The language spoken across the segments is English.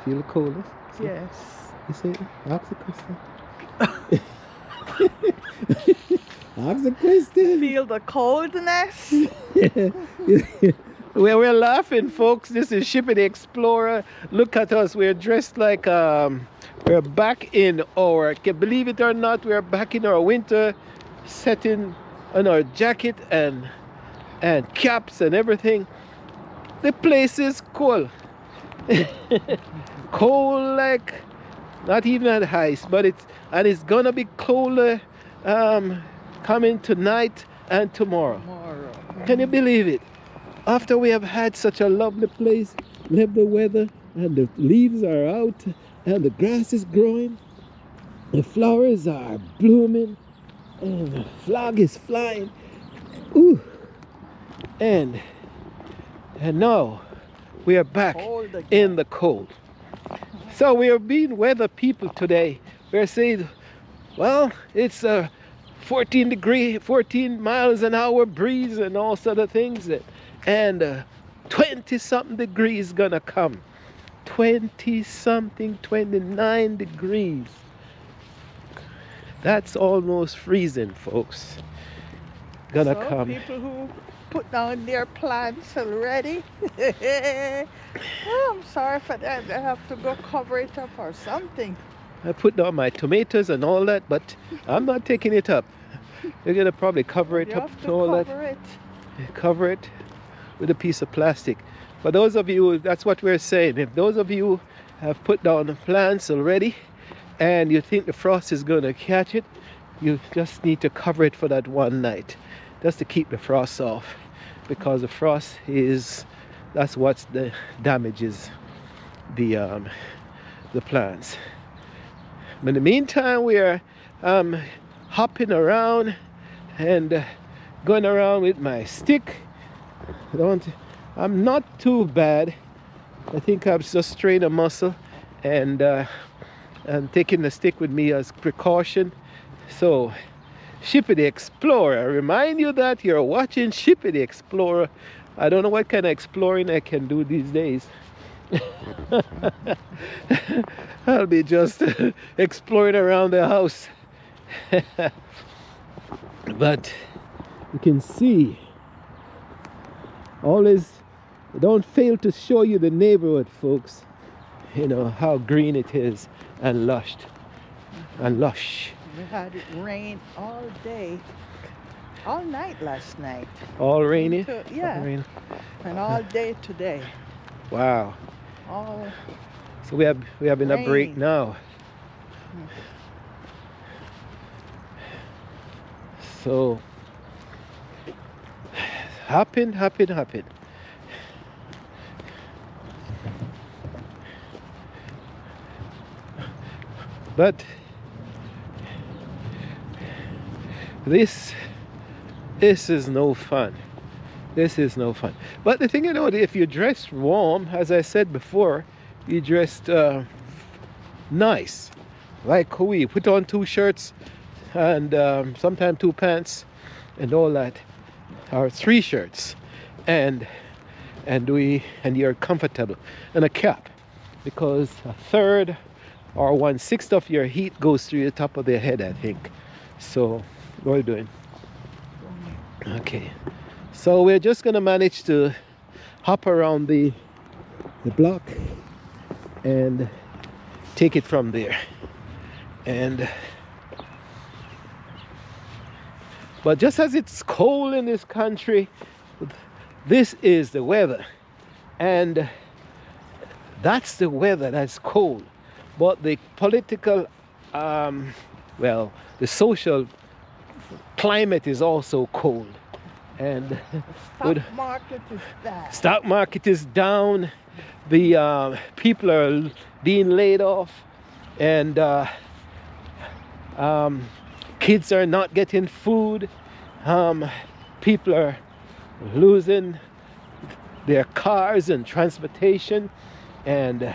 feel the coldness? See? Yes. You see? Ask the question. Ask the question. Feel the coldness. We're laughing, folks. This is Shippy the Explorer. Look at us. We're dressed like we're back in our, believe it or not, we're back in our winter setting on our jacket and caps and everything. The place is cold. Cold like not even at ice, but it's gonna be colder coming tonight and tomorrow. Can you believe it? After we have had such a lovely place, lovely weather, and the leaves are out, and the grass is growing, the flowers are blooming, and the flag is flying. Ooh! And now we are back in the cold. So we are being weather people today. We're saying, well, it's 14 miles an hour breeze and all sort of things, and 20 something degrees gonna come. 20 something, 29 degrees. That's almost freezing, folks. Gonna come. People who put down their plants already. Oh, I'm sorry for that. I have to go cover it up or something. I put down my tomatoes and all that, but I'm not taking it up. You're gonna probably cover it up and all that. Cover it with a piece of plastic. For those of you, that's what we're saying. If those of you have put down the plants already and you think the frost is gonna catch it, you just need to cover it for that one night, just to keep the frost off, because the frost that's what damages the plants. But in the meantime, we are hopping around and going around with my stick. I'm not too bad. I think I've just strained a muscle, and I'm taking the stick with me as precaution. So, Shippy the Explorer. I remind you that you're watching Shippy the Explorer. I don't know what kind of exploring I can do these days. I'll be just exploring around the house. But you can see, always don't fail to show you the neighborhood, folks. You know how green it is and lush. We had it rain all day, all night last night. All rainy? Yeah. All rain. And all day today. Wow. All So we have in a break now. So hopping. But this is no fun. This is no fun. But the thing, if you dress warm, as I said before, you dressed nice. Like we put on 2 shirts and sometimes 2 pants and all that, or 3 shirts, and you're comfortable, and a cap, because a third or 1/6 of your heat goes through the top of the head, I think. So what are you doing? Okay, so we're just gonna manage to hop around the block and take it from there. But just as it's cold in this country, this is the weather, and that's the weather that's cold. But the political, the social climate is also cold. And stock market is down. Stock market is down. The people are being laid off, and kids are not getting food. People are losing their cars and transportation, and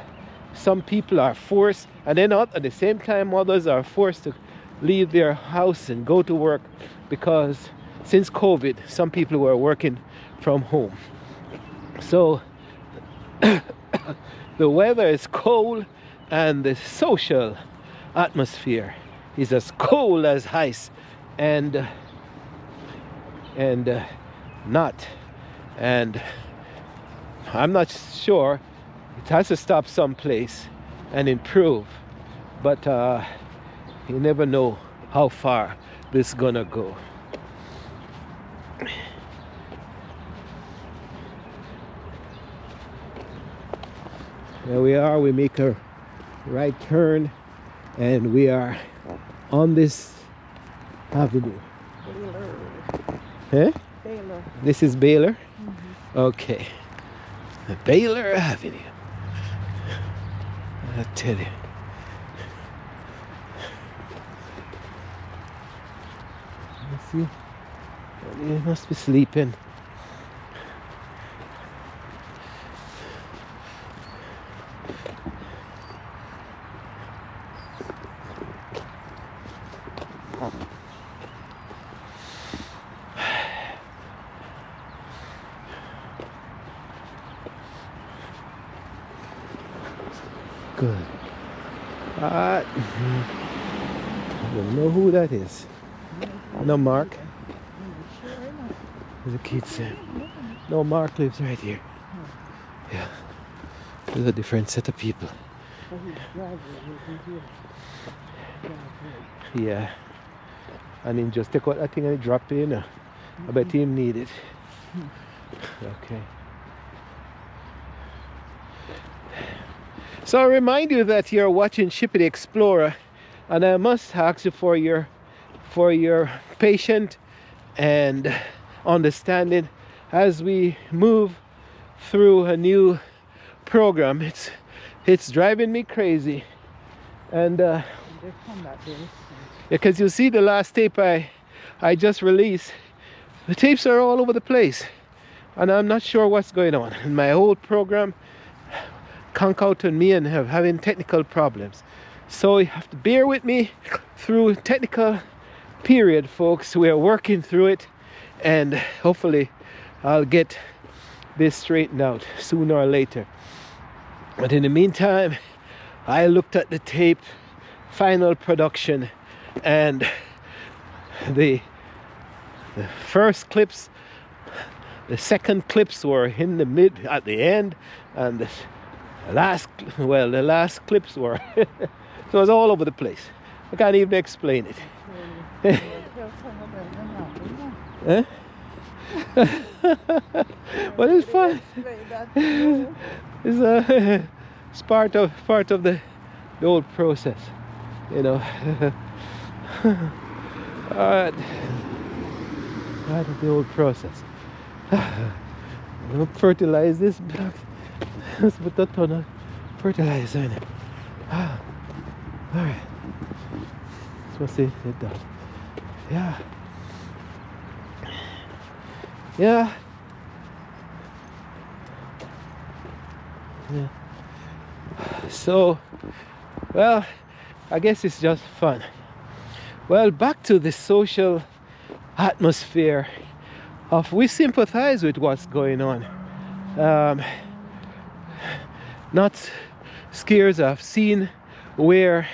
some people are forced, and then at the same time others are forced to leave their house and go to work, because since COVID some people were working from home. So the weather is cold and the social atmosphere is as cold as ice and not. And I'm not sure. It has to stop someplace and improve. But you never know how far this is gonna go. There we are. We make a right turn and we are on this avenue. Baylor. Huh? Baylor. This is Baylor? Okay. The Baylor Avenue. I tell you. Let's see. You must be sleeping. Good. I don't know who that is. No, Mark. There's a kid saying. No, Mark lives right here. Yeah. There's a different set of people. Yeah. And then just take out that thing and drop it in. I bet him need it. Okay. So I remind you that you're watching Shippy the Explorer, and I must ask you for your patience and understanding as we move through a new program. It's driving me crazy, and because you see the last tape I just released, the tapes are all over the place, and I'm not sure what's going on. And my whole program conk out on me and having technical problems. So you have to bear with me through technical period, folks. We are working through it, and hopefully I'll get this straightened out sooner or later. But in the meantime, I looked at the tape, final production, and the first clips, the second clips were in the mid at the end, and the last clips were so it was all over the place. I can't even explain it. Huh? But it's fun. It's part of the old process, you know. Alright. Part of the old process. I'm gonna fertilize this block. Let's put a ton of fertilizer in it. Alright. Supposed to it done. Yeah. Yeah. Yeah. So, well, I guess it's just fun. Well, back to the social atmosphere of we sympathize with what's going on. Not scares. I've seen where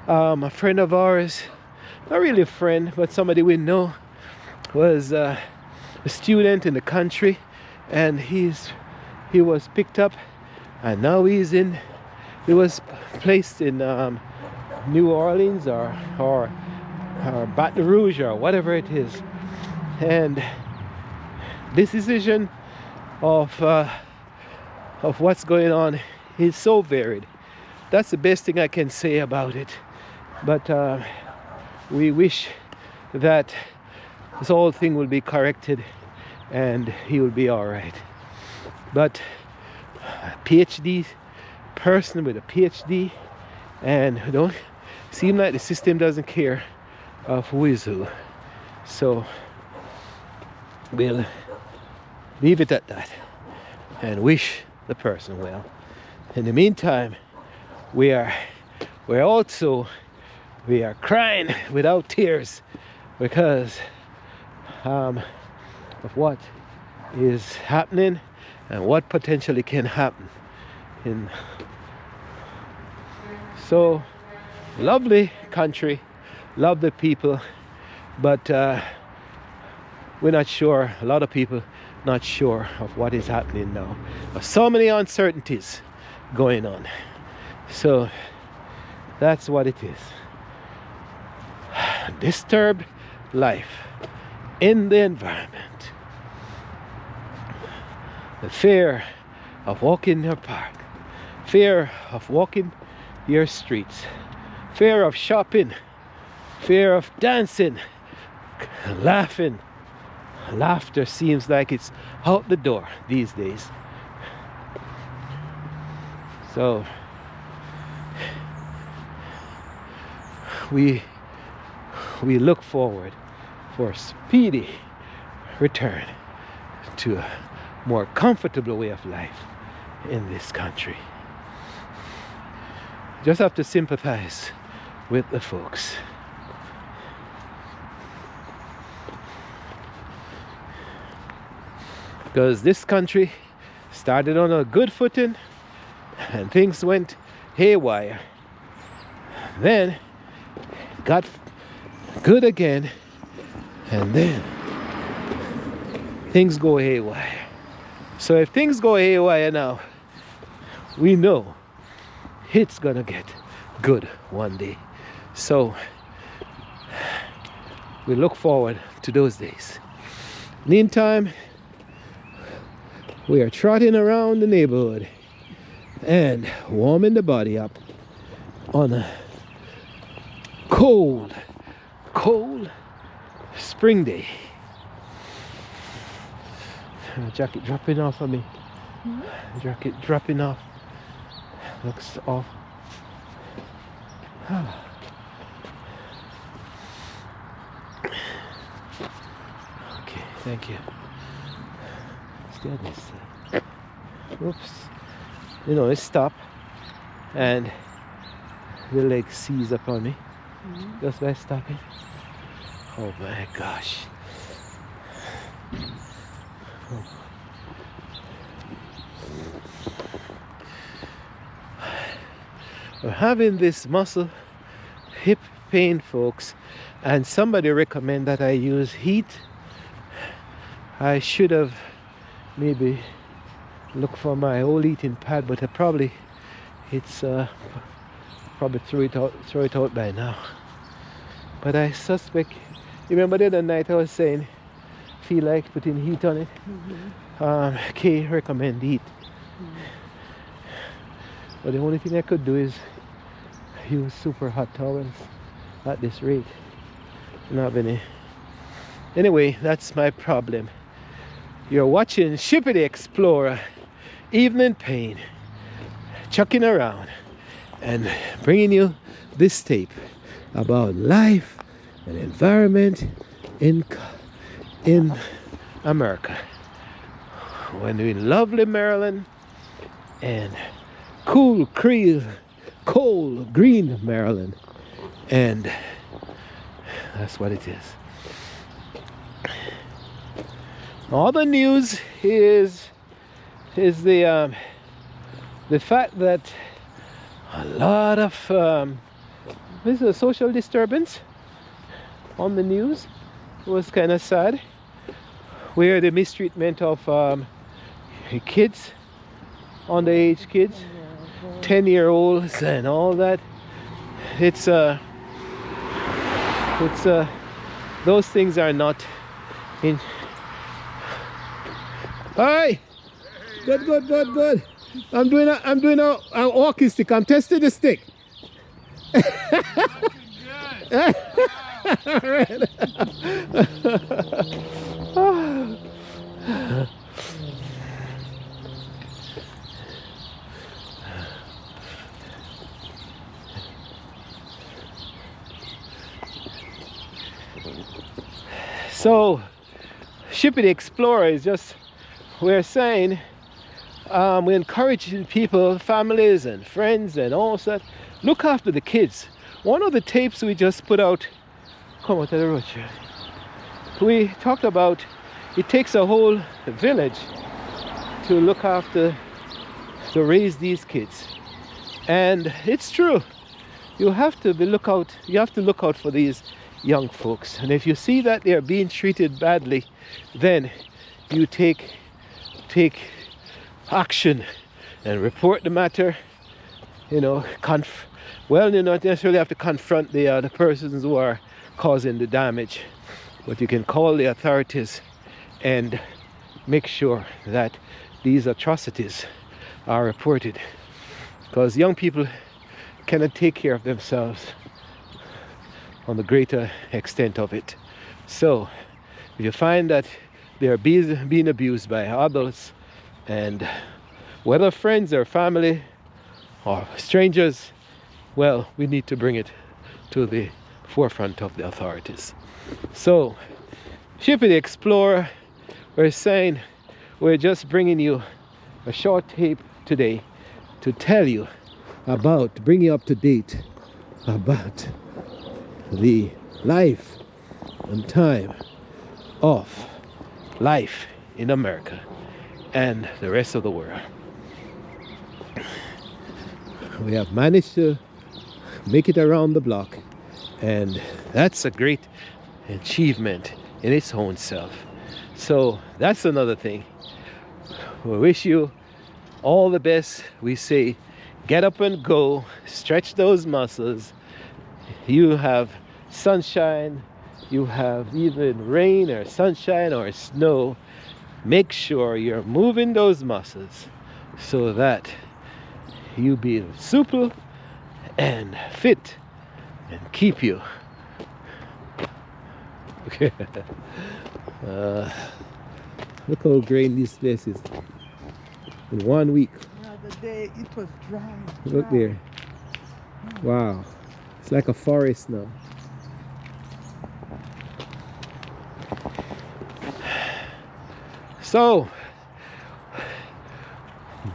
a friend of ours, not really a friend, but somebody we know, was a student in the country, and he was picked up, and now he was placed in New Orleans or Baton Rouge or whatever it is. And this decision of what's going on is so varied. That's the best thing I can say about it. But we wish that this whole thing will be corrected and he will be all right. But a PhD person with a PhD, and don't seem like the system doesn't care of who is who. So we'll leave it at that and wish the person well. In the meantime, we are crying without tears because of what is happening and what potentially can happen in so lovely country, love the people, but we're not sure, a lot of people not sure of what is happening now. There's so many uncertainties going on. So that's what it is. Disturbed life in the environment. The fear of walking your park, fear of walking your streets, fear of shopping, fear of dancing, laughing. Laughter seems like it's out the door these days. So we look forward for a speedy return to a more comfortable way of life in this country. Just have to sympathize with the folks. Because this country started on a good footing and things went haywire. Then got good again, and then things go haywire. So if things go haywire now, we know it's gonna get good one day. So we look forward to those days. Meantime, we are trotting around the neighborhood and warming the body up on a cold spring day. Jacket dropping off on me. Jacket dropping off. Looks off. Okay, thank you. Still this. Oops. You know, it stopped and the leg seized upon me just by stopping. Oh my gosh. Oh. We're having this muscle hip pain, folks, and somebody recommended that I use heat. I should have maybe looked for my old heating pad, but probably threw it out by now. But I suspect, you remember the other night I was saying feel like putting heat on it? Kay recommend heat. But the only thing I could do is use super hot towels at this rate. Not have any. Anyway, that's my problem. You're watching Shippy the Explorer, Evening Pain, chucking around and bringing you this tape about life and environment in America. When we're in lovely Maryland and cool green Maryland, and that's what it is. All the news is the fact that a lot of this is a social disturbance on the news. It was kind of sad, where the mistreatment of kids, underage kids, 10-year-olds and all that. It's those things are not in. Hi. Good. I'm doing a walking stick. I'm testing the stick. All right. So, Shippy the Explorer is just, we're saying, we're encouraging people, families and friends and all that, look after the kids. One of the tapes we just put out, come out to the road, we talked about it takes a whole village to look after to raise these kids. And it's true. You have to look out for these young folks. And if you see that they are being treated badly, then you take action and report the matter. You know, you don't necessarily have to confront the persons who are causing the damage, but you can call the authorities and make sure that these atrocities are reported, because young people cannot take care of themselves on the greater extent of it. So if you find that they are being abused by adults, and whether friends or family or strangers, well, we need to bring it to the forefront of the authorities. So Shippy the Explorer, we're saying we're just bringing you a short tape today to tell you about, bring you up to date about the life and time of life in America and the rest of the world. We have managed to make it around the block, and that's a great achievement in its own self. So that's another thing. We wish you all the best. We say get up and go, stretch those muscles. You have sunshine, you have even rain or sunshine or snow. Make sure you're moving those muscles so that you be supple and fit and keep you. Okay. Look how green this place is. In 1 week. The other day it was dry. Look there. Wow. It's like a forest now. So,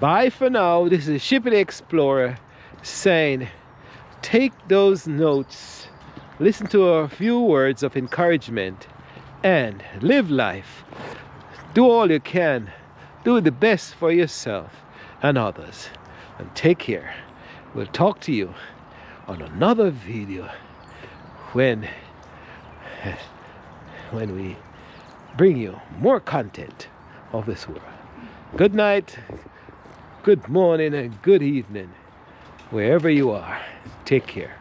bye for now. This is Shippy the Explorer saying, take those notes, listen to a few words of encouragement, and live life. Do all you can. Do the best for yourself and others. And take care. We'll talk to you on another video when we bring you more content of this world. Good night, good morning, and good evening, wherever you are. Take care.